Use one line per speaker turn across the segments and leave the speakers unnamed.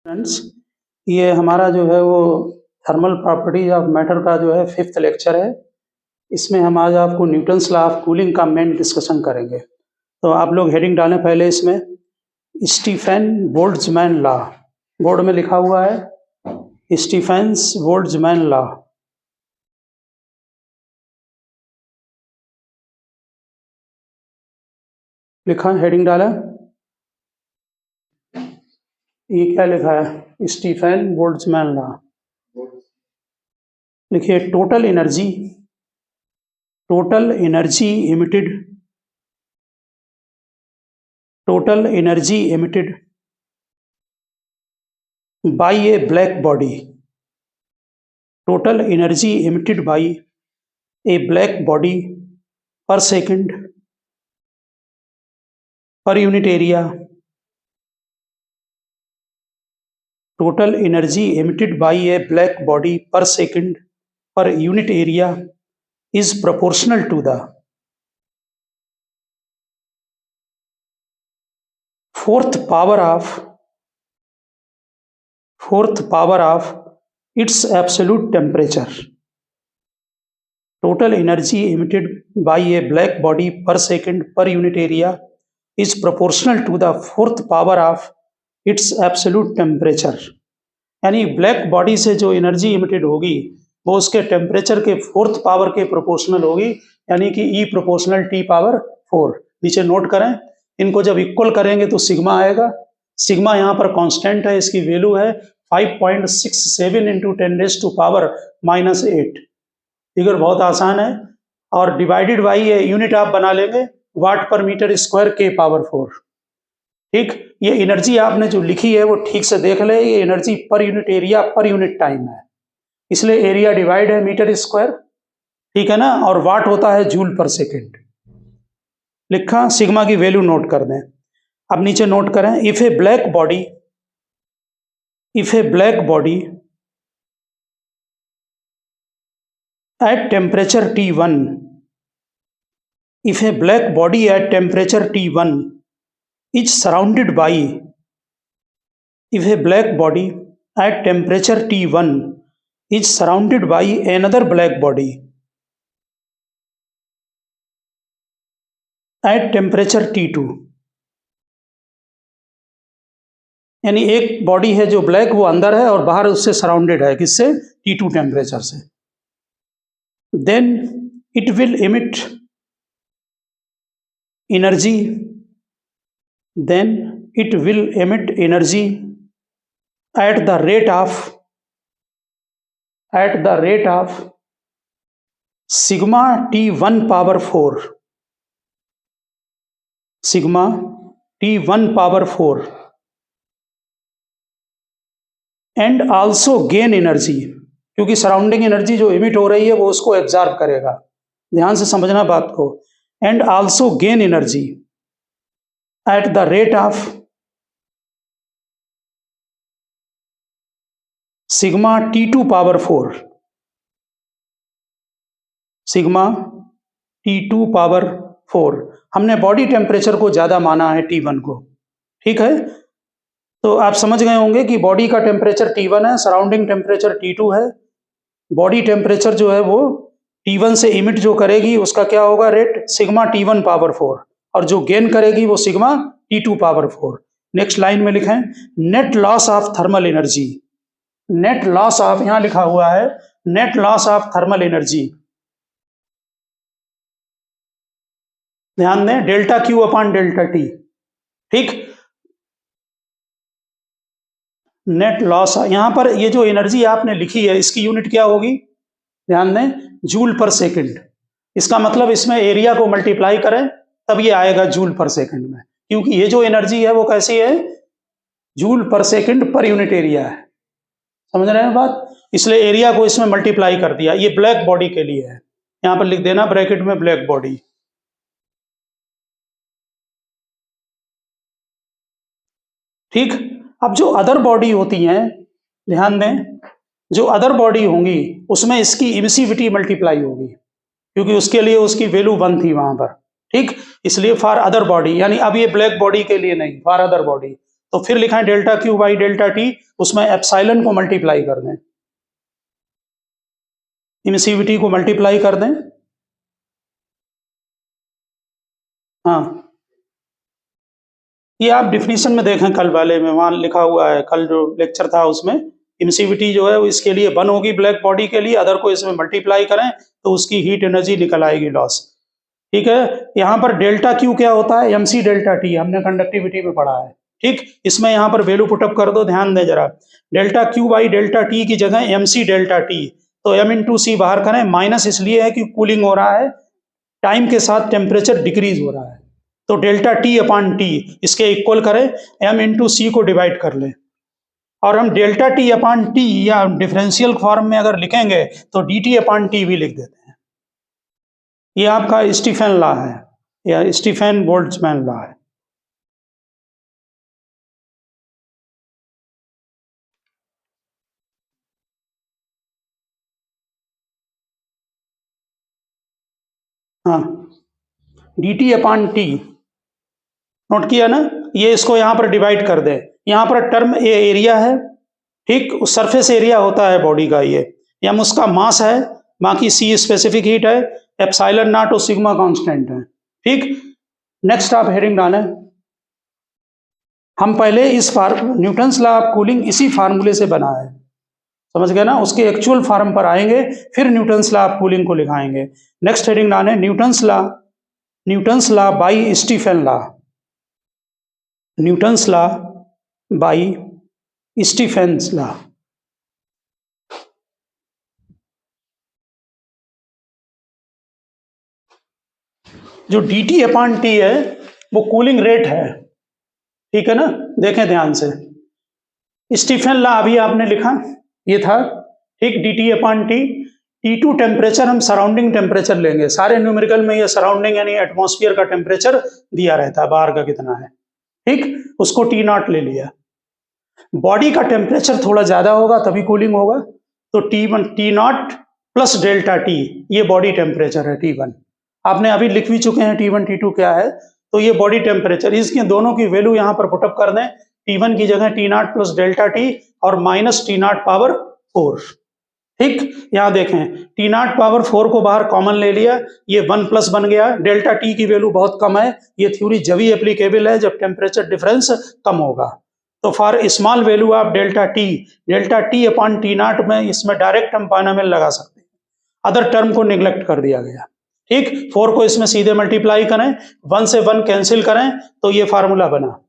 Friends, ये हमारा जो है वो थर्मल प्रॉपर्टीज ऑफ मैटर का जो है 5th लेक्चर है। इसमें हम आज आपको न्यूटन्स लॉ ऑफ कूलिंग का मेन डिस्कशन करेंगे। तो आप लोग हेडिंग डालें पहले इसमें स्टीफन बोल्ट्जमैन लॉ। बोर्ड में लिखा हुआ है स्टीफेंस बोल्ट्जमैन लॉ। लिखा हेडिंग डाला, ये क्या लिखा है? Stefan Boltzmann law. लिखिए total energy emitted by a black body per second per unit area. Total energy emitted by a black body per second per unit area is proportional to the fourth power of its absolute temperature. Total energy emitted by a black body per second per unit area is proportional to the fourth power of its absolute temperature. यानी black body से जो energy emitted होगी वो उसके temperature के fourth power के proportional होगी, यानी कि E प्रोपोर्शनल T पावर 4। नीचे नोट करें, इनको जब इक्वल करेंगे तो सिग्मा आएगा। सिग्मा यहाँ पर कांस्टेंट है, इसकी वैल्यू है 5.67 इंटू 10⁻⁻8। फिगर बहुत आसान है, और डिवाइडेड बाई यूनिट आप बना लेंगे वाट पर मीटर स्क्वायर के पावर 4। ठीक, ये एनर्जी आपने जो लिखी है वो ठीक से देख ले, ये एनर्जी पर unit area per unit time है, इसलिए एरिया डिवाइड है मीटर स्क्वायर, ठीक है ना, और वाट होता है जूल पर सेकेंड। लिखा, सिग्मा की वैल्यू नोट कर दें। अब नीचे नोट करें, if A black body at temperature T1 is surrounded by another black body at temperature T2, यानी एक बॉडी है जो ब्लैक, वो अंदर है और बाहर उससे सराउंडेड है, किससे? T2 टेम्परेचर से। then it will emit energy at the rate of sigma T1 power 4 and also gain energy, क्योंकि सराउंडिंग एनर्जी जो इमिट हो रही है वो उसको एब्जॉर्ब करेगा। ध्यान से समझना बात को। And also gain energy at the rate of sigma T2 power 4। हमने बॉडी टेम्परेचर को ज्यादा माना है T1 को, ठीक है। तो आप समझ गए होंगे कि बॉडी का टेम्परेचर T1 है, सराउंडिंग टेम्परेचर T2 है। बॉडी टेम्परेचर जो है वो T1 से इमिट जो करेगी उसका क्या होगा रेट? सिग्मा T1 पावर 4, और जो गेन करेगी वो sigma T2 power 4। Next line में लिखें, net loss of thermal energy. Net loss of, यहां लिखा हुआ है net loss of thermal energy. ध्यान दें, delta Q upon delta T, ठीक। नेट लॉस, यहां पर ये जो एनर्जी आपने लिखी है इसकी यूनिट क्या होगी? ध्यान दें, जूल पर सेकंड। इसका मतलब इसमें एरिया को मल्टीप्लाई करें तब ये आएगा जूल पर सेकंड में, क्योंकि ये जो एनर्जी है वो कैसी है? जूल पर सेकंड पर यूनिट एरिया है। समझ रहे हैं बात? इसलिए एरिया को इसमें मल्टीप्लाई कर दिया। ये ब्लैक बॉडी के लिए है, यहां पर लिख देना ब्रैकेट में ब्लैक बॉडी, ठीक। अब जो अदर बॉडी होती हैं, ध्यान दें, जो अदर बॉडी होंगी उसमें इसकी इमिसिविटी मल्टीप्लाई होगी, क्योंकि उसके लिए उसकी वैल्यू 1 थी वहां पर, ठीक। इसलिए फॉर अदर बॉडी, यानी अब ये ब्लैक बॉडी के लिए नहीं, फॉर अदर बॉडी। तो फिर लिखा है delta Q by delta T, उसमें एप्सिलॉन को मल्टीप्लाई कर दें, इमिसिविटी को मल्टीप्लाई कर दें। हाँ, ये आप डिफिनीशन में देखें कल वाले में, वहां लिखा हुआ है, कल जो लेक्चर था उसमें इमिसिविटी जो है वो इसके लिए 1 होगी ब्लैक बॉडी के लिए, अदर को इसमें मल्टीप्लाई करें तो उसकी हीट एनर्जी निकल आएगी लॉस। ठीक है, यहाँ पर डेल्टा क्यू क्या होता है, एमसी डेल्टा टी, हमने कंडक्टिविटी में पढ़ा है। ठीक, इसमें यहाँ पर वैल्यू पुटअप कर दो, ध्यान दें जरा, delta Q by delta T की जगह एमसी डेल्टा टी, तो एम इंटू सी बाहर करें, माइनस इसलिए है कि कूलिंग हो रहा है, टाइम के साथ टेम्परेचर डिक्रीज हो रहा है, तो डेल्टा टी अपान टी इसके इक्वल करें, एम इंटू सी को डिवाइड कर लें, और हम डेल्टा टी अपान टी या डिफरेंशियल फॉर्म में अगर लिखेंगे तो डी टी अपान टी भी लिख देते हैं। ये आपका स्टीफन लॉ है या स्टीफन बोल्ट्जमैन लॉ है। हाँ, D T upon T note किया ना, ये इसको यहां पर डिवाइड कर दें, यहां पर टर्म ए एरिया है, ठीक, सरफेस एरिया होता है बॉडी का, ये एम उसका मास है, बाकी सी स्पेसिफिक हीट है, एप्सिलॉन नॉट और सिग्मा कांस्टेंट है। ठीक, नेक्स्ट आप हेडिंग डालें, हम पहले इस न्यूटन्स लॉ ऑफ कूलिंग इसी फार्मूले से बना है, समझ गए ना, उसके एक्चुअल फॉर्म पर आएंगे फिर न्यूटन्स लॉ ऑफ कूलिंग को लिखाएंगे। नेक्स्ट हेडिंग डालें, Newton's law by Stephen law, Newton's law by Stephen's law. जो डी टी अपान टी है वो कूलिंग रेट है, ठीक है ना, देखें ध्यान से, स्टीफन लॉ अभी आपने लिखा, ये था, ठीक, D T upon T, T2 temperature हम सराउंडिंग टेम्परेचर लेंगे, सारे न्यूमेरिकल में ये सराउंडिंग यानी एटमॉस्फेयर का टेम्परेचर दिया रहता है, बाहर का कितना है, ठीक, उसको T नॉट ले लिया, बॉडी का टेम्परेचर थोड़ा ज्यादा होगा तभी कूलिंग होगा, तो T1 T not plus delta T, ये बॉडी टेम्परेचर है T1, आपने अभी लिख भी चुके हैं T1 T2 क्या है, तो ये बॉडी टेम्परेचर, इसके दोनों की वैल्यू यहां पर पुटअप कर दें, T1 की जगह T not plus delta T और माइनस T नॉट पावर 4, ठीक, यहां देखें T नॉट पावर 4 को बाहर कॉमन ले लिया, ये 1 प्लस बन गया, डेल्टा टी की वैल्यू बहुत कम है, ये थ्योरी जब ही एप्लीकेबल है जब टेम्परेचर डिफरेंस कम होगा, तो for small value of delta T upon T not में इसमें डायरेक्ट हम बाइनोमियल लगा सकते हैं, अदर टर्म को निगलेक्ट कर दिया गया, ठीक, 4 को इसमें सीधे मल्टीप्लाई करें, 1 से 1 कैंसिल करें तो ये फार्मूला बना,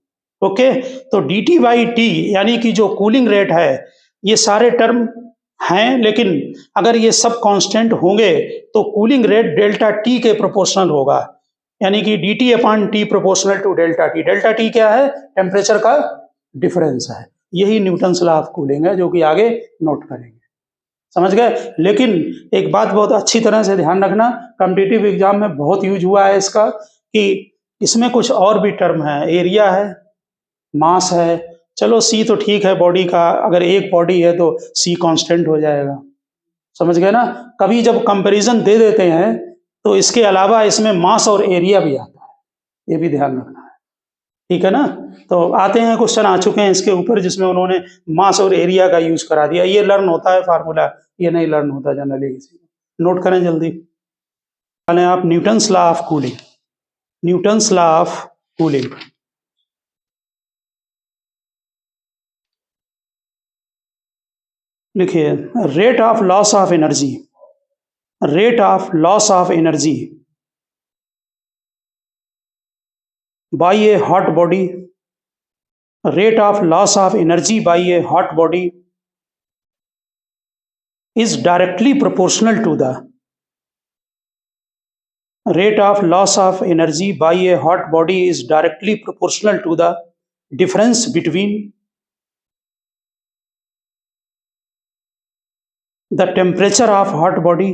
ओके, तो डी टी बाई टी यानी कि जो कूलिंग रेट है, ये सारे टर्म हैं, लेकिन अगर ये सब कांस्टेंट होंगे तो कूलिंग रेट डेल्टा टी के प्रोपोर्शनल होगा, यानी कि D T upon T proportional to delta T, delta T क्या है, टेम्परेचर का डिफरेंस है, यही न्यूटन्स लॉ ऑफ कूलिंग है जो कि आगे नोट करेंगे, समझ गए। लेकिन एक बात बहुत अच्छी तरह से ध्यान रखना, कॉम्पिटिटिव एग्जाम में बहुत यूज हुआ है इसका, कि इसमें कुछ और भी टर्म है, एरिया है, मास है, चलो सी तो ठीक है बॉडी का, अगर एक बॉडी है तो सी कांस्टेंट हो जाएगा, समझ गए ना, कभी जब कंपैरिजन दे देते हैं तो इसके अलावा इसमें मास और एरिया भी आता है, ये भी ध्यान रखना है, ठीक है ना। तो आते हैं, क्वेश्चन आ चुके हैं इसके ऊपर जिसमें उन्होंने मास और एरिया का यूज करा दिया, ये लर्न होता है फार्मूला, ये नहीं लर्न होता जनरली किसी को, नोट करें जल्दी, आप Newton's law of cooling, Newton's law of cooling, लिखिए, rate of loss of energy, rate of loss of energy by a hot body, rate of loss of energy by a hot body is directly proportional to the rate of loss of energy by a hot body is directly proportional to the difference between the temperature of hot body,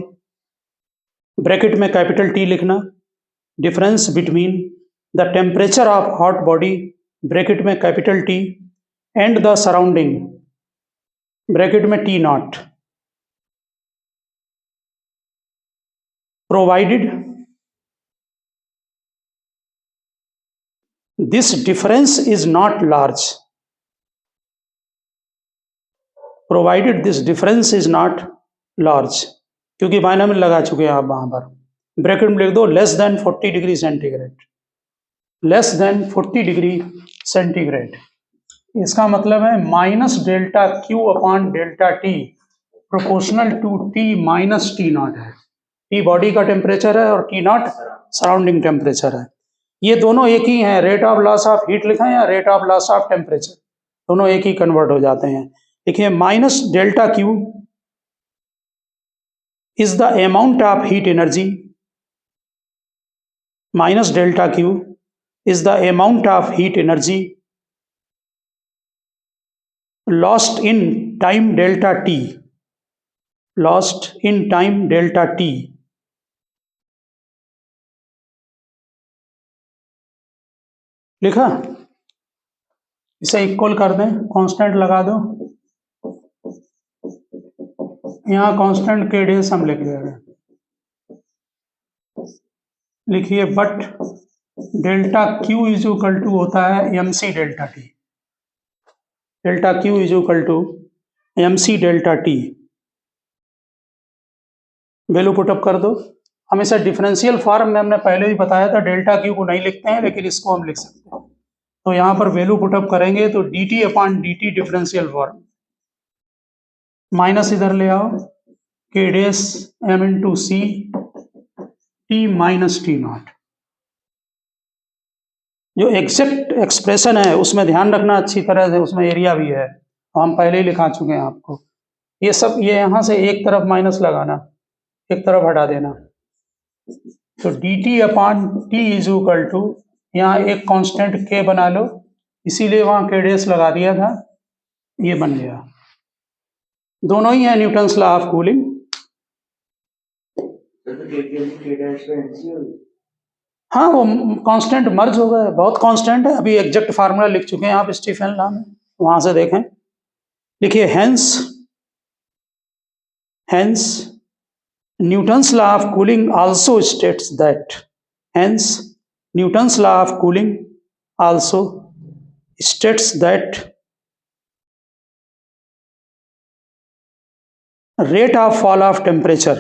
bracket में capital T लिखना, difference between the temperature of hot body, bracket में capital T, and the surrounding, bracket में T nought, provided this difference is not large, provided this difference is not large, क्योंकि binomial लगा चुके हैं आप वहां पर, ब्रैकेट में लिख दो less than 40 degree centigrade, less than 40 degree centigrade. इसका मतलब है minus delta Q upon delta T proportional to T minus T not है। टी बॉडी का टेम्परेचर है और टी नॉट सराउंडिंग टेम्परेचर है। ये दोनों एक ही हैं, rate of loss of heat लिखा है या rate of loss of temperature, दोनों एक ही कन्वर्ट हो जाते हैं। देखिए minus delta Q is the amount of heat energy, minus delta Q is the amount of heat energy lost in time delta T, lost in time delta T, लिखा, इसे equal कर दें, कांस्टेंट लगा दो, यहाँ कांस्टेंट के days हम लिख देंगे, लिखिए but delta Q is equal to होता है M C delta T, delta Q is equal to M C delta T, value put up कर दो। हमेशा डिफरेंशियल फॉर्म में हमने पहले भी बताया था डेल्टा क्यू को नहीं लिखते हैं, लेकिन इसको हम लिख सकते हैं। तो यहाँ पर वैल्यू पुटअप करेंगे तो D T upon D T differential form, minus इधर ले आओ, के डेस M into C T minus T nought. जो एग्जैक्ट एक्सप्रेशन है उसमें ध्यान रखना अच्छी तरह से, उसमें एरिया भी है, हम पहले ही लिखा चुके हैं आपको। ये सब ये यहाँ से एक तरफ माइनस लगाना, एक तरफ हटा देना, तो D T upon T is equal to, यहाँ एक कांस्टेंट के बना लो, इसीलिए वहाँ के डेस लगा दिया था, ये बन गया। दोनों ही है न्यूटन्स लॉ ऑफ कूलिंग। हाँ वो कांस्टेंट मर्ज हो गए, बहुत कांस्टेंट है, अभी एग्जैक्ट फार्मूला लिख चुके हैं आप स्टीफन लॉ में, वहां से देखें। लिखिए hence Newton's law of cooling also states that, hence Newton's law of cooling also states that rate of fall of temperature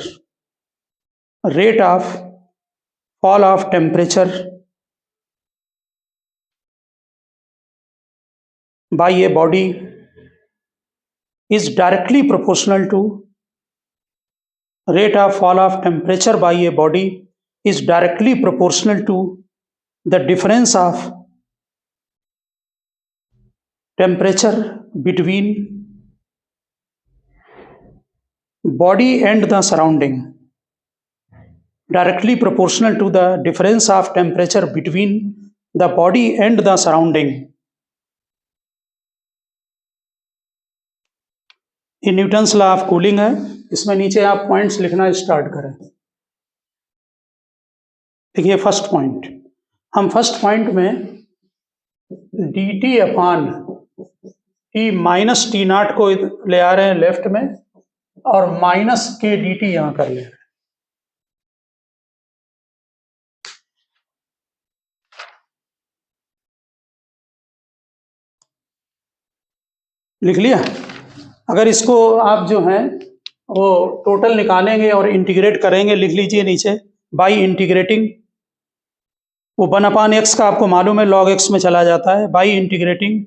by a body is directly proportional to, rate of fall of temperature by a body is directly proportional to the difference of temperature between body and the surrounding, directly proportional to the difference of temperature between the body and the surrounding। ये Newton's law of cooling है, इसमें नीचे आप points लिखना start करें। देखिए first point, हम first point में D T upon T minus T not को ले आ रहे हैं लेफ्ट में, और माइनस के डी टी यहां कर ले रहे हैं। लिख लिया। अगर इसको आप जो हैं वो टोटल निकालेंगे और इंटीग्रेट करेंगे, लिख लीजिए नीचे, बाई इंटीग्रेटिंग, वो 1/x का आपको मालूम है log x में चला जाता है, by integrating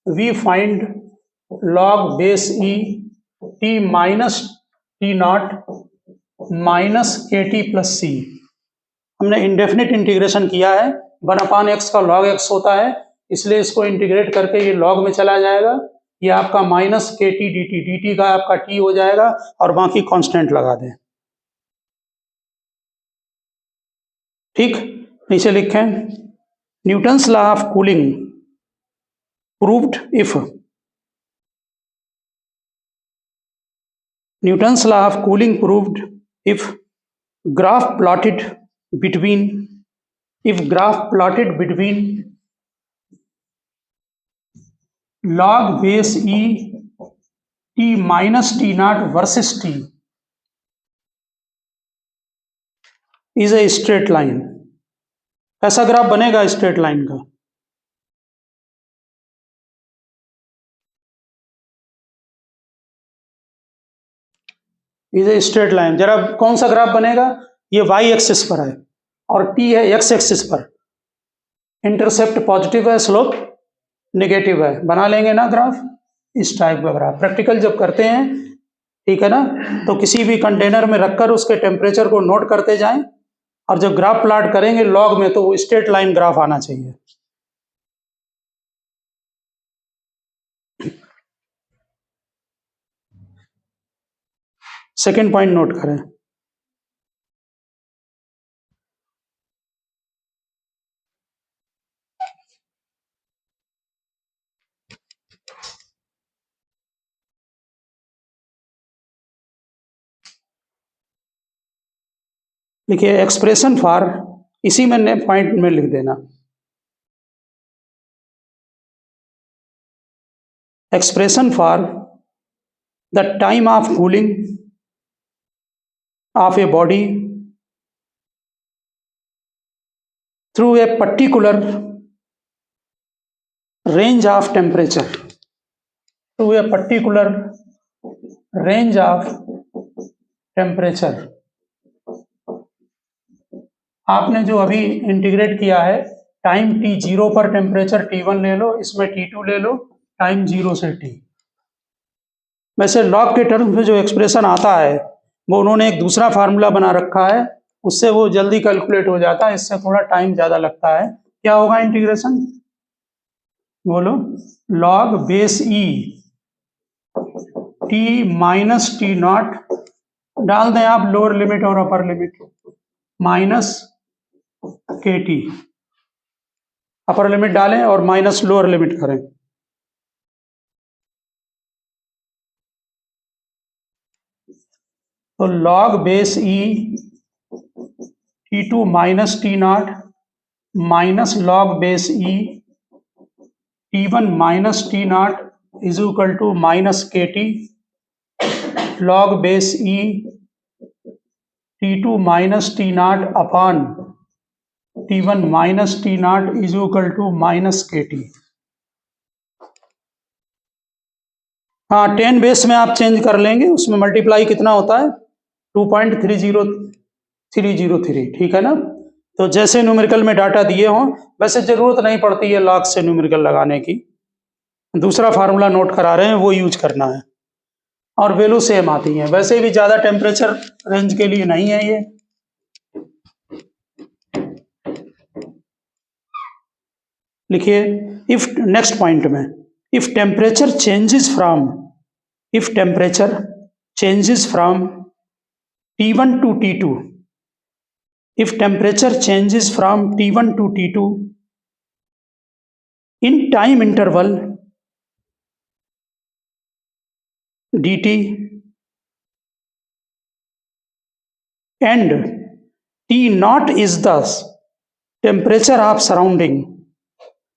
we find log base E T minus T not minus K T plus C. हमने इंडेफिनिट इंटीग्रेशन किया है, 1/x का log x होता है, इसलिए इसको इंटीग्रेट करके ये log में चला जाएगा, ये आपका minus K T D T, D T का आपका टी हो जाएगा, और बाकी कांस्टेंट लगा दें। ठीक, नीचे लिखें Newton's law of cooling proved if, Newton's law of cooling proved if graph plotted between log base e t minus t naught versus t is a straight line। ऐसा ग्राफ बनेगा स्ट्रेट लाइन का। Is a straight line. जरा कौन सा graph बनेगा, ये Y axis पर है और टी है एक्स एक्सिस पर, इंटरसेप्ट पॉजिटिव है, स्लोप नेगेटिव है, बना लेंगे ना ग्राफ, इस टाइप का ग्राफ। प्रैक्टिकल जब करते हैं, ठीक है ना, तो किसी भी कंटेनर में रखकर उसके टेम्परेचर को नोट करते जाएं, और जब ग्राफ प्लॉट करेंगे लॉग में तो वो स्ट्रेट लाइन ग्राफ आना चाहिए। सेकेंड पॉइंट नोट करें, लिखिए एक्सप्रेशन फॉर, इसी में पॉइंट में लिख देना, expression for the time of cooling of a body through a particular range of temperature, to a particular range of temperature। आपने जो अभी इंटीग्रेट किया है, टाइम टी जीरो पर टेम्परेचर T1 ले लो, इसमें T2 ले लो, टाइम जीरो से T। वैसे लॉग के टर्म में जो एक्सप्रेशन आता है वो उन्होंने एक दूसरा फार्मूला बना रखा है, उससे वो जल्दी कैलकुलेट हो जाता है, इससे थोड़ा टाइम ज़्यादा लगता है। क्या होगा इंटीग्रेशन, बोलो, log base E T minus T nought, डाल दें आप लोअर लिमिट और upper limit, minus K T, upper limit डालें और माइनस लोअर लिमिट करें। तो log base E T two minus T not minus log base E T1 minus T nought is equal to minus K T, log base E T2 minus T nought upon T1 minus T nought is equal to minus K T. हाँ, 10 base में आप change कर लेंगे, उसमें multiply कितना होता है 2.30303, ठीक है ना। तो जैसे न्यूमेरिकल में डाटा दिए हों, वैसे जरूरत नहीं पड़ती है लॉग से न्यूमेरिकल लगाने की, दूसरा फार्मूला नोट करा रहे हैं वो यूज करना है, और वैल्यू सेम आती है। वैसे भी ज़्यादा टेम्परेचर रेंज के लिए नहीं है ये। लिखिए, इफ, नेक्स्ट पॉइंट में, if temperature changes from T1 to T2, if temperature changes from T1 to T2 in time interval dt and T naught is the temperature of surrounding,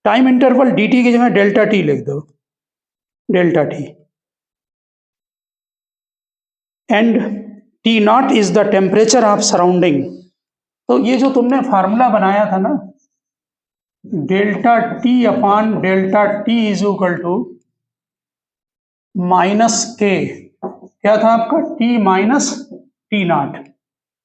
time interval dt की जगह delta T लिख दो, delta T, and T naught is the temperature of surrounding. तो ये जो तुमने formula बनाया था ना, delta T upon delta T is equal to minus K, क्या था आपका, टी माइनस टी नॉट,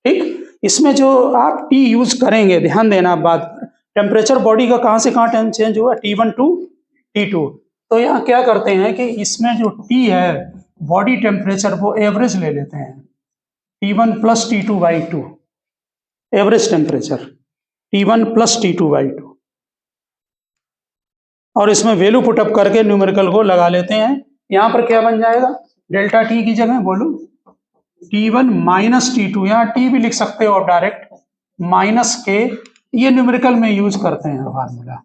ठीक। इसमें जो आप टी यूज करेंगे, ध्यान देना आप बात, टेम्परेचर बॉडी का कहाँ से कहाँ चेंज हुआ, T1 टू T2। तो यहाँ क्या करते हैं कि इसमें जो T है बॉडी टेम्परेचर, वो एवरेज ले लेते हैं, T1 plus T2 by 2, average temperature T1 plus T2 by 2, और इसमें वैल्यू पुटअप करके न्यूमेरिकल को लगा लेते हैं। यहाँ पर क्या बन जाएगा, डेल्टा टी की जगह बोलो T1 माइनस T2, यहाँ टी भी लिख सकते हो आप डायरेक्ट, माइनस के, ये न्यूमेरिकल में यूज करते हैं formula,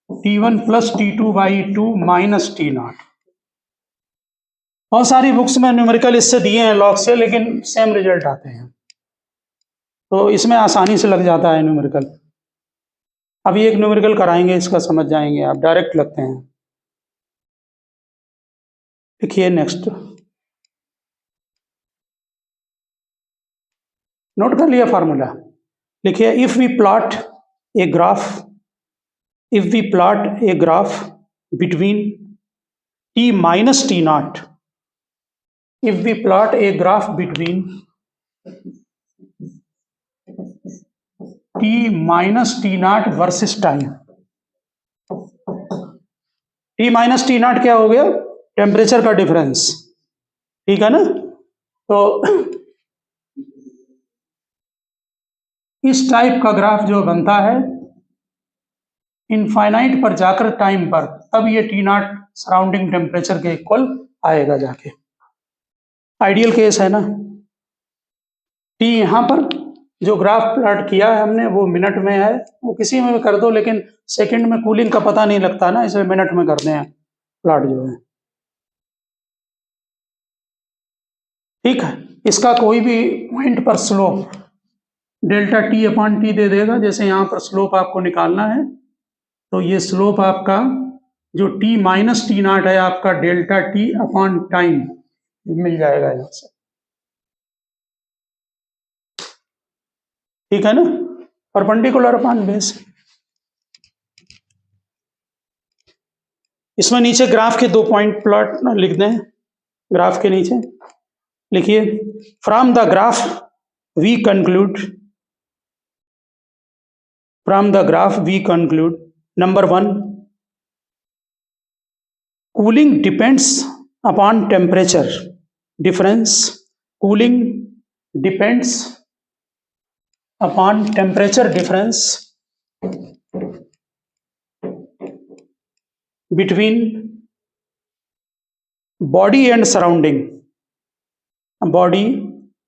T1 plus T2 by 2 minus T not. बहुत सारी बुक्स में न्यूमेरिकल इससे दिए हैं लॉग से, लेकिन सेम रिजल्ट आते हैं, तो इसमें आसानी से लग जाता है न्यूमेरिकल। अभी एक न्यूमेरिकल कराएंगे, इसका समझ जाएंगे आप, डायरेक्ट लगते हैं। देखिए नेक्स्ट, नोट कर लिया फार्मूला, लिखिए, if we plot a graph between T minus T naught if we plot a graph between t minus t naught versus time, t minus T not क्या हो गया? टेम्परेचर का डिफरेंस, ठीक है ना? तो इस टाइप का ग्राफ जो बनता है इनफाइनाइट पर जाकर टाइम पर, तब ये टी नॉट सराउंडिंग टेम्परेचर के इक्वल आएगा जाके। आइडियल केस है ना। टी यहाँ पर जो ग्राफ प्लॉट किया है हमने वो मिनट में है, वो किसी में भी कर दो, लेकिन सेकंड में कूलिंग का पता नहीं लगता ना, इसलिए मिनट में करते हैं प्लॉट जो है, ठीक है। इसका कोई भी पॉइंट पर slope delta T upon T दे देगा। जैसे यहाँ पर स्लोप आपको निकालना है तो ये स्लोप आपका जो टी माइनस टी नॉट है आपका डेल्टा टी अपॉन टाइम मिल जाएगा यहाँ से, ठीक है ना, परपेंडिकुलर अपॉन बेस। इसमें नीचे ग्राफ के 2 पॉइंट प्लॉट लिख दें। ग्राफ के नीचे लिखिए, from the graph we conclude, from the graph we conclude, number 1, cooling depends upon temperature difference, cooling depends upon temperature difference between body and surrounding, body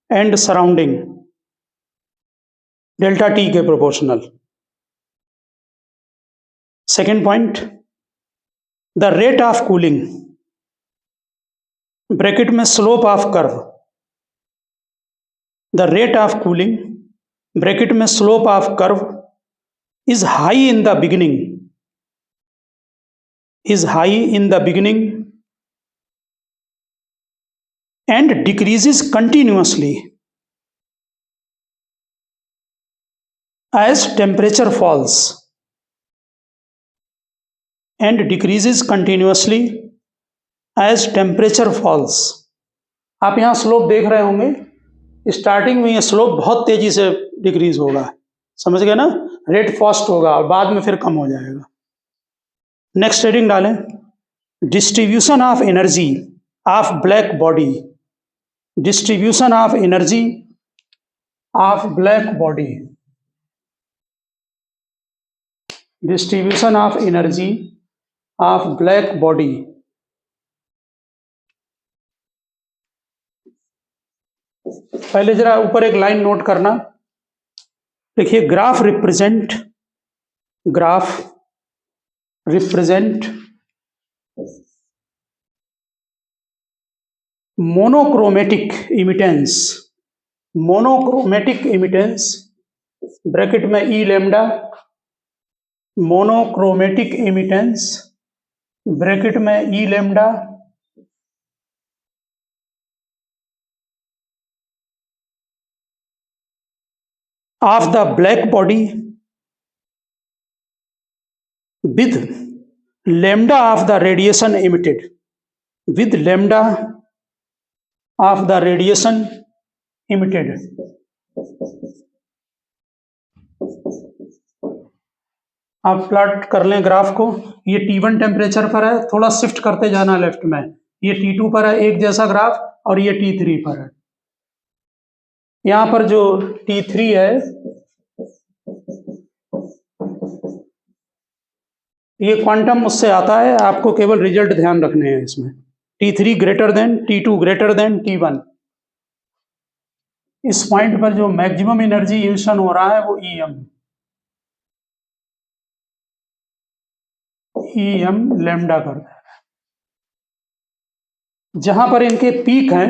and surrounding delta T के proportional. Second point, the rate of cooling bracket में slope of curve, the rate of cooling bracket में slope of curve is high in the beginning, is high in the beginning and decreases continuously as temperature falls, and decreases continuously as temperature falls. आप यहाँ slope देख रहे होंगे, starting में ये slope बहुत तेजी से डिक्रीज होगा, समझ गए ना, रेट फास्ट होगा और बाद में फिर कम हो जाएगा। नेक्स्ट हेडिंग डालें, distribution of energy of black body, distribution of energy of black body, distribution of energy of black body. पहले जरा ऊपर एक लाइन नोट करना, देखिए, graph represent monochromatic immittance, monochromatic immittance bracket में ई लैम्डा, मोनोक्रोमेटिक इमिटेंस ब्रैकेट में ई lambda of the black body with lambda of the radiation emitted, with lambda of the radiation emitted। आप plot कर लें graph को, ये T1 temperature पर है, थोड़ा शिफ्ट करते जाना लेफ्ट में, ये T2 पर है एक जैसा ग्राफ, और ये T3 पर है। यहाँ पर जो T3 है ये क्वांटम उससे आता है, आपको केवल रिजल्ट ध्यान रखने हैं इसमें। T3 greater than T2 greater than T1। इस पॉइंट पर जो मैक्सिमम एनर्जी इमिशन हो रहा है वो EM लैम्डा करता है। जहां पर इनके पीक हैं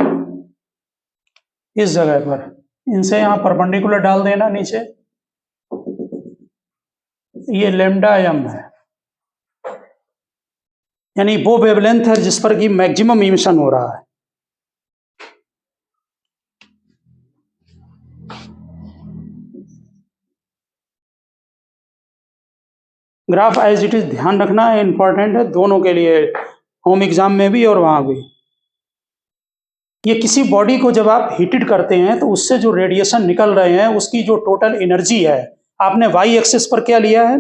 इस जगह पर, इनसे यहां परपेंडिकुलर डाल देना नीचे, ये लैम्डा एम है, यानी वो वेवलेंथ है जिस पर कि मैक्सिमम इमिशन हो रहा है। ग्राफ एज इट इज ध्यान रखना है, इंपॉर्टेंट है दोनों के लिए, होम एग्जाम में भी और वहां भी। ये किसी बॉडी को जब आप हीटेड करते हैं तो उससे जो रेडिएशन निकल रहे हैं उसकी जो टोटल एनर्जी है, आपने वाई एक्सिस पर क्या लिया है,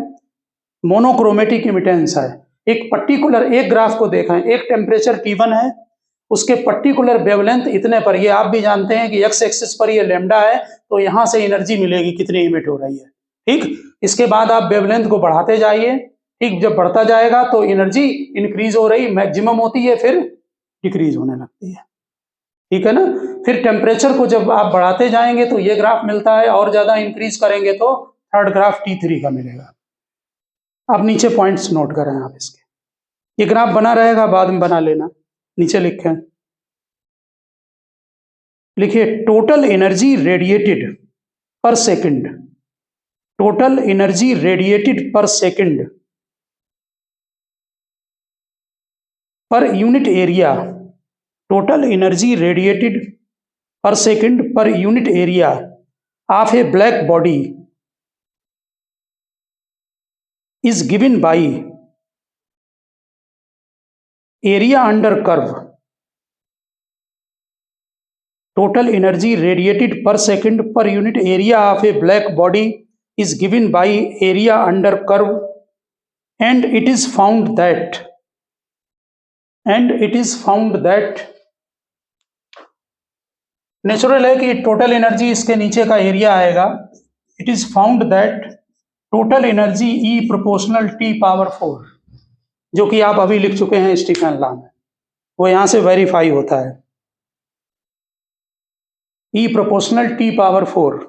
मोनोक्रोमेटिक इमिटेंस है। एक पर्टिकुलर एक ग्राफ को देखें, एक टेम्परेचर T1 है, उसके पर्टिकुलर वेवलेंथ इतने पर, ये आप भी जानते हैं कि एक्स एक्सिस पर ये लैम्डा है, तो यहां से एनर्जी मिलेगी कितनी इमिट हो रही है। ठीक, इसके बाद आप वेवलेंथ को बढ़ाते जाइए। ठीक, जब बढ़ता जाएगा तो एनर्जी इंक्रीज हो रही, मैक्सिमम होती है, फिर डिक्रीज होने लगती है। ठीक है ना। फिर टेम्परेचर को जब आप बढ़ाते जाएंगे तो ये ग्राफ मिलता है, और ज्यादा इंक्रीज करेंगे तो थर्ड ग्राफ T3 का मिलेगा। अब नीचे पॉइंट्स नोट करें आप इसके, ये ग्राफ बना रहेगा, बाद में बना लेना। नीचे लिखें, लिखिए total energy radiated per second, total energy radiated per second per unit area, total energy radiated per second per unit area of a black body is given by area under curve. Total energy radiated per second per unit area of a black body is given by area under curve, and it is found that natural है कि total energy इसके नीचे का area आएगा। It is found that total energy E proportional T⁴, जो कि आप अभी लिख चुके हैं स्टीफन लॉ में, वो यहां से वेरीफाई होता है। E प्रोपोर्शनल T⁴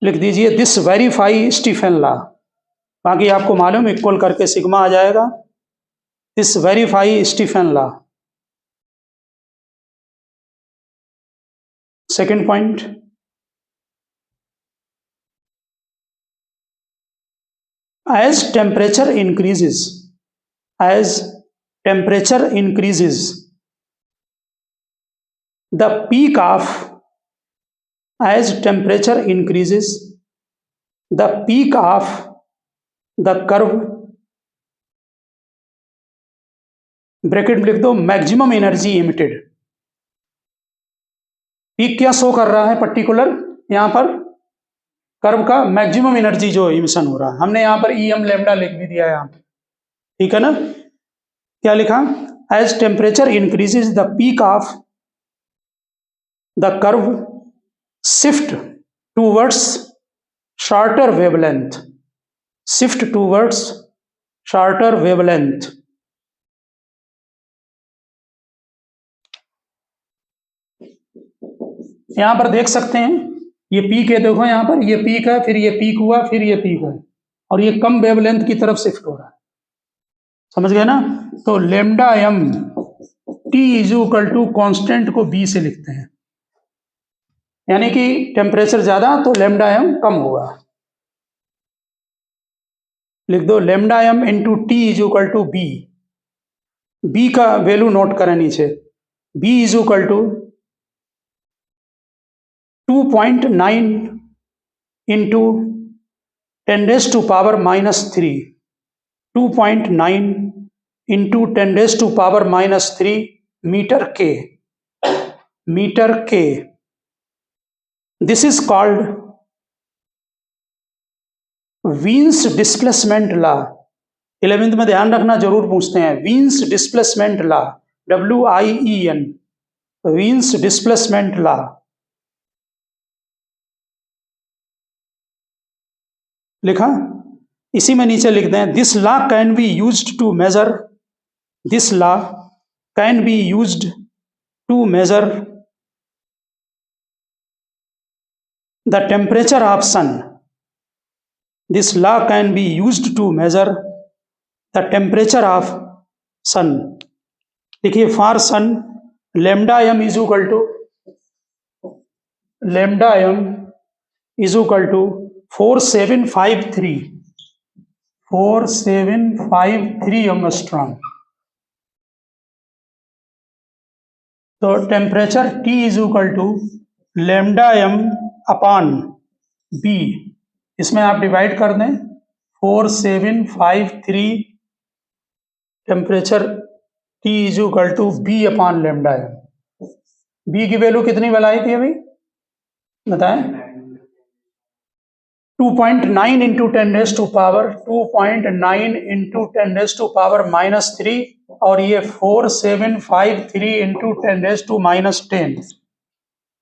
लिख दीजिए, दिस वेरीफाई स्टीफन लॉ। बाकी आपको मालूम इक्वल करके सिग्मा आ जाएगा। This verify Stephen law. Second point, as temperature increases, the peak of the curve, bracket में लिख दो, मैक्सिमम एनर्जी इमिटेड। पीक क्या शो कर रहा है, पर्टिकुलर यहां पर कर्व का मैक्सिमम एनर्जी जो इमिशन हो रहा है। हमने यहां पर EM लैम्डा लिख भी दिया है यहां, ठीक है ना। क्या लिखा, as temperature increases the peak of the curve shift towards shorter wavelength, shift towards shorter wavelength. यहां पर देख सकते हैं ये पीक है, देखो यहां पर ये पीक है, फिर ये पीक हुआ, फिर ये पीक है, और ये कम वेवलेंथ की तरफ शिफ्ट हो रहा है। समझ गए ना। तो लैम्डा m T = कांस्टेंट को B से लिखते हैं, यानी कि टेम्परेचर ज्यादा तो लैम्डा m कम होगा। लिख दो lambda m × T = B। B का वैल्यू नोट करें नीचे, B = 2.9 into 10⁻³ 2.9 into 10⁻³ मीटर के। This is called Wien's displacement law. 11th में ध्यान रखना, जरूर पूछते हैं, Wien's displacement law, WIEN, Wien's displacement law. लिखा, इसी में नीचे लिख दें, this law can be used to measure, this law can be used to measure the temperature of sun, this law can be used to measure the temperature of sun. देखिए, for sun lambda m = 4753 angstrom. तो temperature T = λm/B, इसमें आप divide कर दें 4753 temperature T is equal to B upon lambda M. B की value कितनी बनाई थी अभी बताएं? 2.9 into 10 to power 2.9 into 10 to power -3 और ये 4753 इंटू 10 टू -10।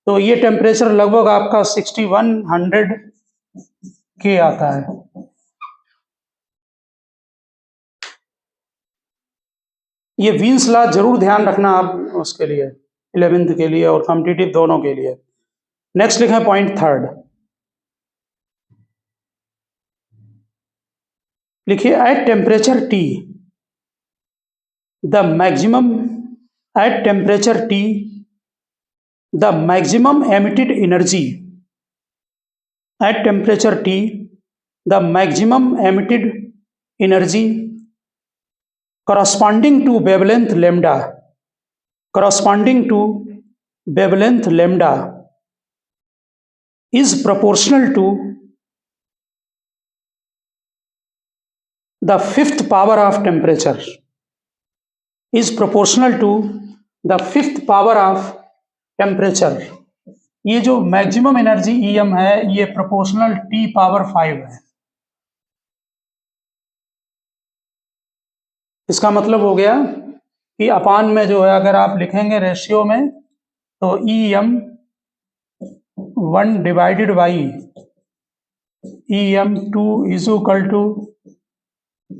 तो ये टेम्परेचर लगभग आपका 6100 के आता है। ये वीन्स लॉ जरूर ध्यान रखना आप उसके लिए 11th के लिए और कॉम्पिटिटिव दोनों के लिए। नेक्स्ट लिखें पॉइंट थर्ड, लिखिए at temperature T the maximum at temperature T the maximum emitted energy at temperature T the maximum emitted energy corresponding to wavelength lambda is proportional to the fifth power of temperature is proportional to the fifth power of temperature। ये जो maximum energy EM है ये proportional T power 5 है। इसका मतलब हो गया कि अपान में जो है अगर आप लिखेंगे रेशियो में तो EM 1 divided by EM2 is equal to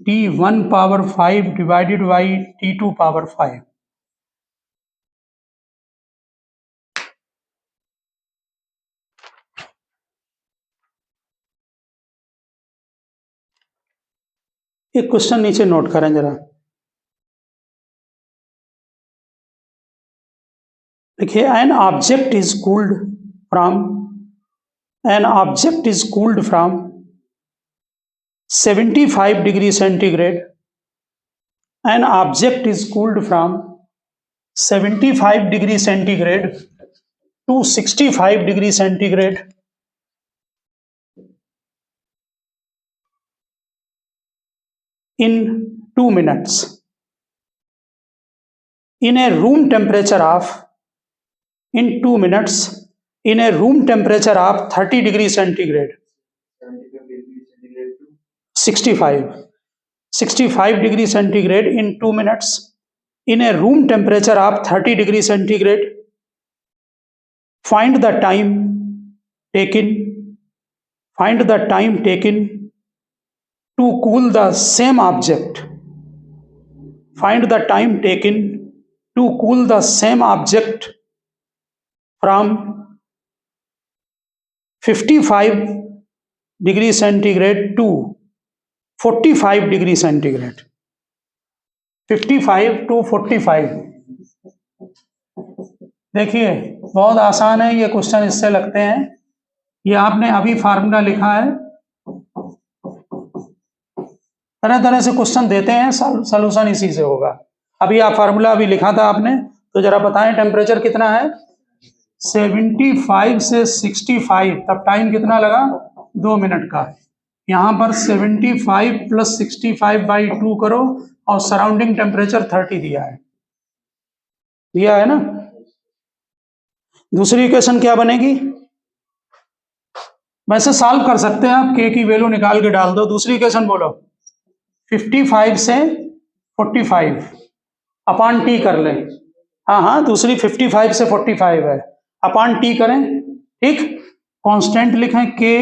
T1 power 5 divided by T2 power 5। एक क्वेश्चन नीचे नोट करें जरा, देखिए an object is cooled from 75 degree centigrade, an object is cooled from 75 degree centigrade to 65 degree centigrade in 2 minutes in a room temperature of 30 degree centigrade 65 degree centigrade in 2 minutes in a room temperature of 30 degree centigrade। find the time taken to cool the same object from 55 degree centigrade to 45 degree centigrade। 55 to 45। देखिए बहुत आसान है ये question, इससे लगते हैं। ये आपने अभी फार्मूला लिखा है, तरह तरह से क्वेश्चन देते हैं, सॉल्यूशन इसी से होगा। अभी आप फार्मूला अभी लिखा था आपने, तो जरा बताएं टेम्परेचर कितना है 75 से 65, तब टाइम कितना लगा 2 मिनट का। यहाँ पर 75 प्लस 65 बाई 2 करो और सराउंडिंग टेम्परेचर 30 दिया है ना। दूसरी इक्वेशन क्या बनेगी, वैसे सॉल्व कर सकते हैं आप, के की वैल्यू निकाल के डाल दो। दूसरी इक्वेशन बोलो 55 से 45 अपॉन टी कर लें। हाँ दूसरी 55 से 45 है, अपॉन टी करें, ठीक। कांस्टेंट लिखें के,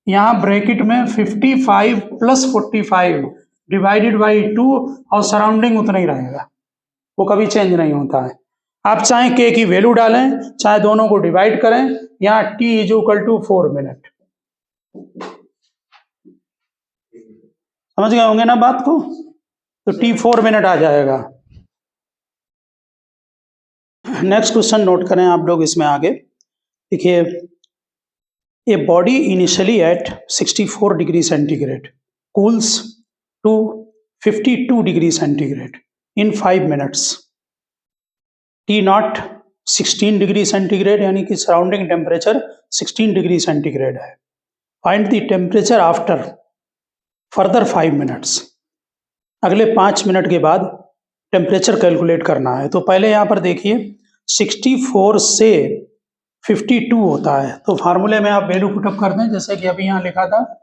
यहाँ ब्रैकेट में 55 प्लस 45 डिवाइडेड बाई 2 और सराउंडिंग उतना ही रहेगा, वो कभी चेंज नहीं होता है। आप चाहे के की वैल्यू डालें चाहे दोनों को डिवाइड करें। यहाँ T is equal to 4 minute. समझ गए होंगे ना बात को, तो टी 4 मिनट आ जाएगा। नेक्स्ट क्वेश्चन नोट करें आप लोग इसमें आगे। देखिए a body initially at 64 degree centigrade cools to 52 degree centigrade in 5 minutes. T naught 16 degree centigrade यानी कि सराउंडिंग टेम्परेचर 16 डिग्री सेंटीग्रेड है। Find the temperature after further 5 minutes. अगले 5 मिनट के बाद टेम्परेचर कैलकुलेट करना है। तो पहले यहाँ पर देखिए 64 से 52 होता है, तो फार्मूले में आप वैल्यू पुटअप कर दें, जैसे कि अभी यहाँ लिखा था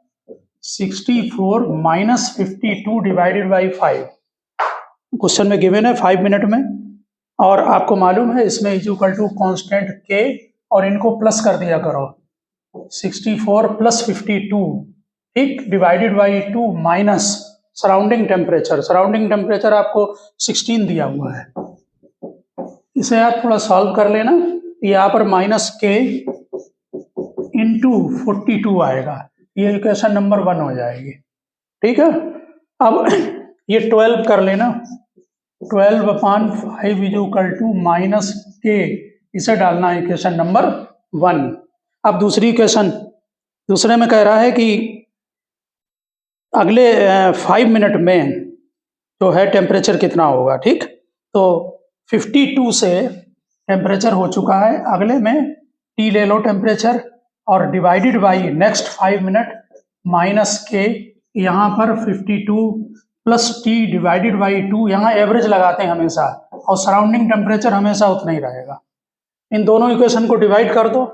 64 माइनस 52 डिवाइडेड बाई 5। क्वेश्चन में गिवन है 5 मिनट में, और आपको मालूम है इसमें इज इक्वल टू कॉन्स्टेंट के, और इनको प्लस कर दिया करो 64 प्लस 52, ठीक, divided by 2 minus surrounding temperature. Surrounding temperature आपको 16 दिया हुआ है, इसे आप थोड़ा सॉल्व कर लेना। यहाँ पर माइनस के इंटू 42 आएगा, ये इक्वेशन नंबर 1 हो जाएगी, ठीक है। अब ये 12 कर लेना, 12/5 इज इक्वल टू माइनस के, इसे डालना है इक्वेशन नंबर 1। अब दूसरी इक्वेशन, दूसरे में कह रहा है कि अगले 5 मिनट में जो है टेम्परेचर कितना होगा, ठीक। तो 52 से टेम्परेचर हो चुका है, अगले में टी ले लो टेम्परेचर, और divided by next 5 minute minus के, यहाँ पर 52 प्लस टी डिवाइडेड बाई 2, यहाँ एवरेज लगाते हैं हमेशा, और सराउंडिंग टेम्परेचर हमेशा उतना ही रहेगा। इन दोनों इक्वेशन को डिवाइड कर दो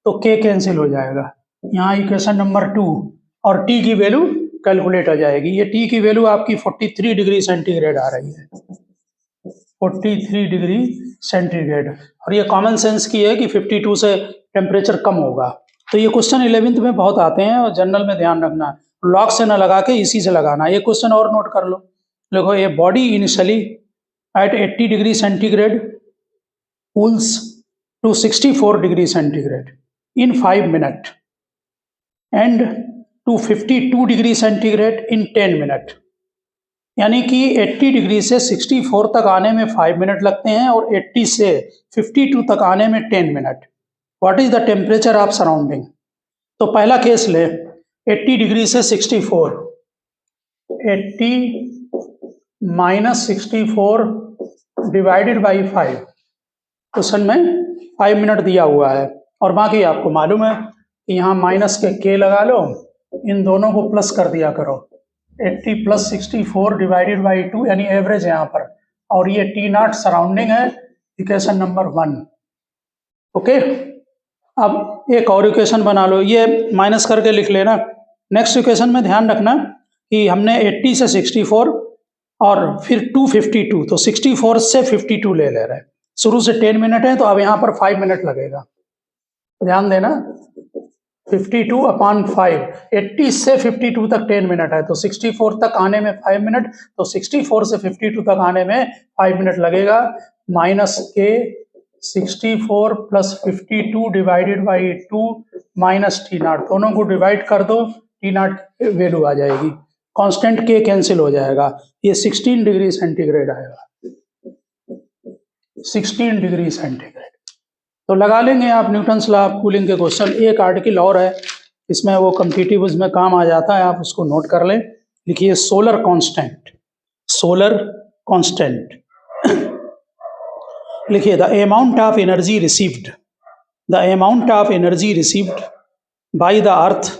तो के कैंसिल हो जाएगा, यहाँ इक्वेशन नंबर 2, और टी की वैल्यू कैलकुलेट हो जाएगी। ये टी की वैल्यू आपकी 43 डिग्री सेंटीग्रेड आ रही है, 43 डिग्री सेंटीग्रेड, और ये कॉमन सेंस की है कि 52 से टेम्परेचर कम होगा। तो ये क्वेश्चन 11th में बहुत आते हैं, और जनरल में ध्यान रखना, लॉग से ना लगा के इसी से लगाना। ये क्वेश्चन और नोट कर लो, देखो ये body initially at 80 degree centigrade cools to 64 degree centigrade in 5 minute and to 52 degree centigrade in 10 minute. यानी कि 80 डिग्री से 64 तक आने में 5 मिनट लगते हैं, और 80 से 52 तक आने में 10 minute. What is the temperature of surrounding? तो पहला केस ले, 80 डिग्री से 64, 80 माइनस 64 डिवाइडेड बाई 5, क्वेश्चन में 5 मिनट दिया हुआ है, और बाकी आपको मालूम है कि यहाँ माइनस के लगा लो, इन दोनों को प्लस कर दिया करो, 80 प्लस 64 डिवाइडेड बाई 2, यानी एवरेज यहाँ पर, और ये टी नॉट सराउंडिंग है, इक्वेशन नंबर 1, ओके। अब एक और इक्वेशन बना लो, ये माइनस करके लिख लेना। नेक्स्ट इक्वेशन में ध्यान रखना कि हमने 80 से 64 और फिर 252, तो 64 से 52 ले रहे हैं। शुरू से 10 मिनट है, तो अब यहाँ पर 5 मिनट लगेगा, ध्यान देना। 52/5, 80 से 52 तक 10 मिनट है, तो 64 तक आने में 5 मिनट, तो 64 से 52 तक आने में 5 मिनट लगेगा। माइनस के 64 plus 52 divided by 2 minus T not, दोनों को डिवाइड कर दो, टी नॉट वैल्यू आ जाएगी, कांस्टेंट के कैंसिल हो जाएगा, ये 16 डिग्री सेंटीग्रेड आएगा, 16 डिग्री सेंटीग्रेड। तो लगा लेंगे आप न्यूटन्स लॉ ऑफ कूलिंग के क्वेश्चन। एक आर्टिकल और है, इसमें वो कॉम्पिटिटिव उसमें काम आ जाता है, आप उसको नोट कर लें। लिखिए सोलर कांस्टेंट, सोलर कांस्टेंट लिखिए the amount of energy received, the amount of energy received by the earth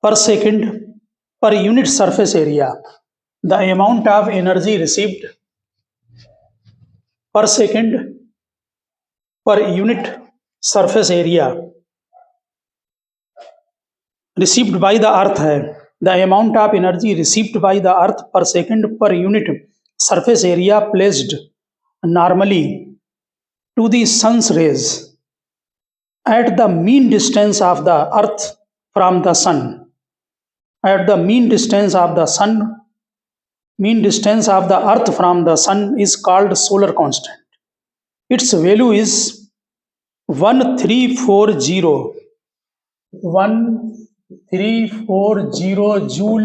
per second per unit surface area, the amount of energy received per second per unit surface area received by the earth है, the amount of energy received by the earth per second per unit surface area placed normally to the sun's rays at the mean distance of the earth from the sun, at the mean distance of the sun, mean distance of the earth from the sun is called solar constant. Its value is 1340 joule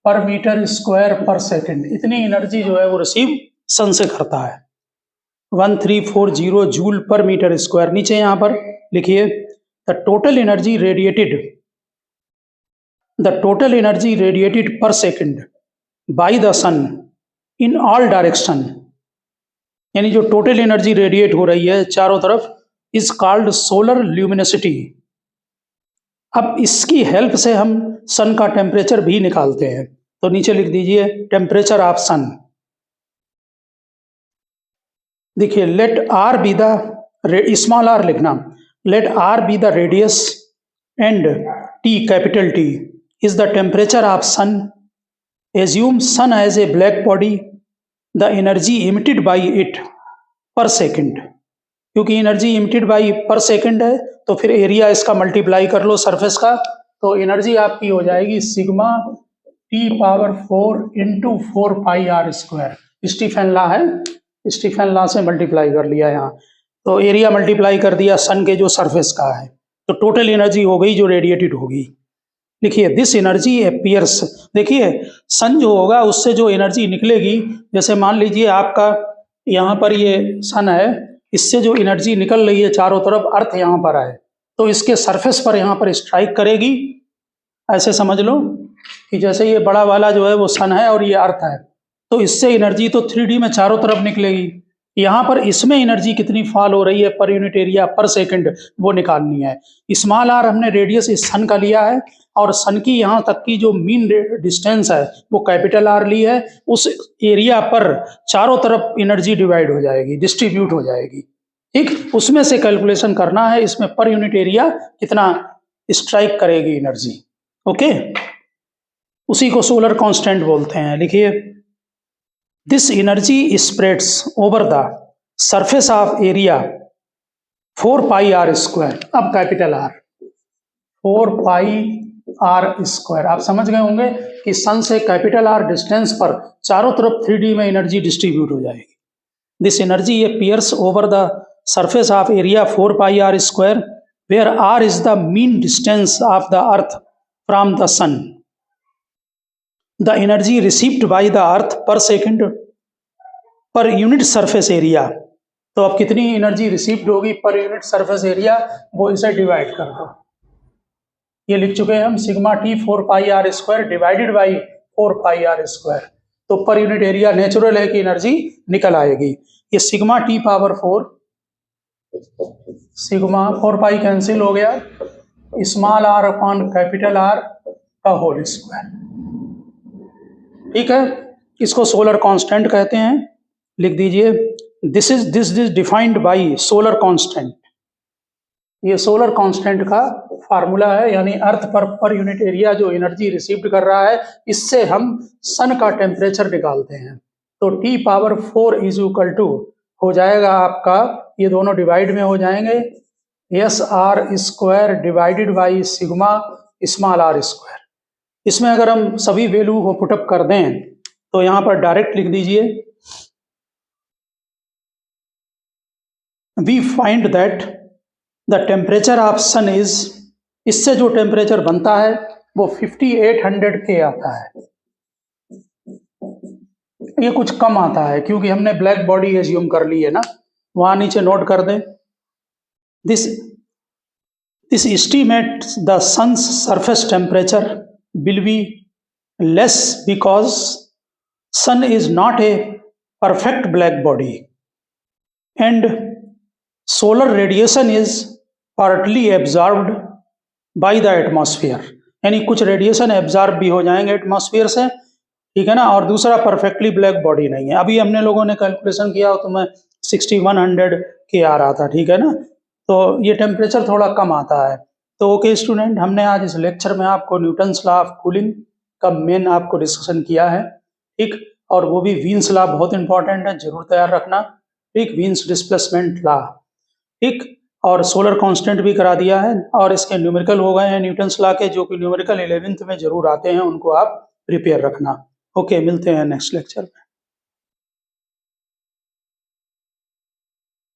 per metre square per second. इतनी energy जो है वो receive सन से करता है, 1340 joule per metre square. नीचे यहाँ पर लिखिए the total energy radiated per second by the sun in all direction, यानी जो टोटल एनर्जी रेडिएट हो रही है चारों तरफ, इज कॉल्ड सोलर ल्यूमिनोसिटी। अब इसकी हेल्प से हम सन का टेम्परेचर भी निकालते हैं, तो नीचे लिख दीजिए टेम्परेचर ऑफ सन, देखिए, let R be the small R लिखना, let R be the radius and T capital T is the temperature of sun. Assume sun as a black body. The energy emitted by it per second. क्योंकि energy emitted by per second है तो फिर area इसका multiply कर लो surface का, तो energy आपकी हो जाएगी sigma T power 4 into 4 pi R square. Stefan law है, स्टीफन लॉ से मल्टीप्लाई कर लिया यहाँ, तो एरिया मल्टीप्लाई कर दिया सन के जो सरफेस का है, तो टोटल एनर्जी हो गई जो रेडिएटेड होगी. लिखिए, दिस एनर्जी अपीयर्स. देखिए, सन जो होगा उससे जो एनर्जी निकलेगी, जैसे मान लीजिए आपका यहाँ पर ये सन है, इससे जो एनर्जी निकल रही है चारों तरफ, अर्थ यहाँ पर है, तो इसके सरफेस पर यहाँ पर स्ट्राइक करेगी. ऐसे समझ लो कि जैसे ये बड़ा वाला जो है वो सन है और ये अर्थ है, तो इससे एनर्जी तो 3D में चारों तरफ निकलेगी. यहाँ पर इसमें एनर्जी कितनी फॉल हो रही है पर यूनिट एरिया पर सेकंड, वो निकालनी है. स्मॉल आर हमने रेडियस इस सन का लिया है, और सन की यहाँ तक की जो मीन डिस्टेंस है वो कैपिटल आर ली है. उस एरिया पर चारों तरफ एनर्जी डिवाइड हो जाएगी, डिस्ट्रीब्यूट हो जाएगी. ठीक, उसमें से कैलकुलेशन करना है इसमें पर यूनिट एरिया कितना स्ट्राइक करेगी एनर्जी. ओके, उसी को सोलर कांस्टेंट बोलते हैं. लिखिए, this energy spreads over the surface of area 4 pi R square. अब capital R 4 pi R square. आप समझ गए होंगे कि सन से कैपिटल आर डिस्टेंस पर चारों तरफ 3D में एनर्जी डिस्ट्रीब्यूट हो जाएगी. This energy appears over the surface of area 4 pi R square where R is the mean distance of the earth from the sun. The energy received by the earth per second per unit surface area. तो अब कितनी energy received होगी पर unit surface area, वो इसे divide कर दो. ये लिख चुके हैं हम, sigma T 4 pi R square divided by 4 pi R square. तो पर यूनिट एरिया नेचुरल है कि एनर्जी निकल आएगी. ये sigma T power 4, sigma 4 pi cancel हो गया, small R upon capital R का होल स्क्वायर. ठीक है, इसको सोलर कांस्टेंट कहते हैं. लिख दीजिए, this is defined by solar constant. ये सोलर कांस्टेंट का फार्मूला है, यानी अर्थ पर यूनिट एरिया जो एनर्जी रिसीव्ड कर रहा है, इससे हम सन का टेम्परेचर निकालते हैं. तो T power 4 is equal to हो जाएगा आपका, ये दोनों डिवाइड में हो जाएंगे, S R square divided by sigma small R square. इसमें अगर हम सभी वैल्यू को पुटअप कर दें तो यहाँ पर डायरेक्ट लिख दीजिए, we find that the temperature of sun is, इससे जो टेम्परेचर बनता है वो 5800 के आता है. ये कुछ कम आता है क्योंकि हमने ब्लैक बॉडी एज्यूम कर ली है ना, वहां नीचे नोट कर दें. This estimates the sun's surface temperature will be less because sun is not a perfect black body and solar radiation is partly absorbed by the atmosphere. यानी कुछ रेडिएशन एब्जॉर्ब भी हो जाएंगे एटमॉस्फेयर से, ठीक है ना, और दूसरा परफेक्टली ब्लैक बॉडी नहीं है. अभी हमने लोगों ने कैलकुलेशन किया तो मैं 6100 के आ रहा था, ठीक है ना, तो ये टेम्परेचर थोड़ा कम आता है. तो ओके स्टूडेंट, हमने आज इस लेक्चर में आपको न्यूटन्स लॉ ऑफ कूलिंग का मेन आपको डिस्कशन किया है. ठीक, और वो भी वीन्स लॉ बहुत इंपॉर्टेंट है, जरूर तैयार रखना. ठीक, वीन्स डिस्प्लेसमेंट लॉ. ठीक, और सोलर कांस्टेंट भी करा दिया है, और इसके न्यूमेरिकल हो गए हैं न्यूटन्स लॉ के, जो कि न्यूमेरिकल 11th में जरूर आते हैं, उनको आप प्रिपेयर रखना. ओके, मिलते हैं नेक्स्ट लेक्चर में.